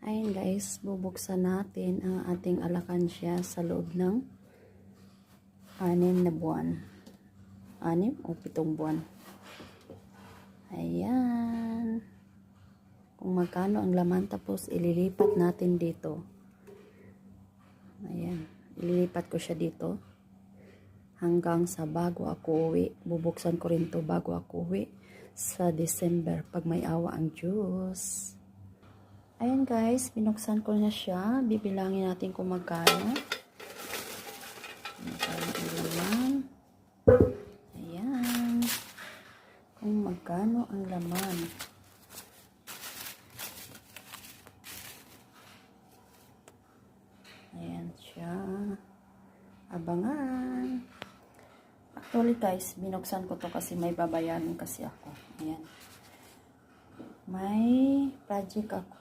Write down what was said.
Ayun guys, bubuksan natin ang ating alakansya sa loob ng 6 na buwan. 6 o 7 buwan. Ayan. Kung magkano ang laman, tapos ililipat natin dito. Ayan. Ililipat ko siya dito. Hanggang sa bago ako uwi. Bubuksan ko rin to bago ako uwi sa December pag may awa ang Diyos. Ayan guys, binuksan ko na siya. Bibilangin natin kung magkano. Magkano ang laman. Ayan. Kung magkano ang laman. Ayan siya. Abangan. Actually guys, binuksan ko to kasi may babayaran kasi ako. Ayan. May project ako.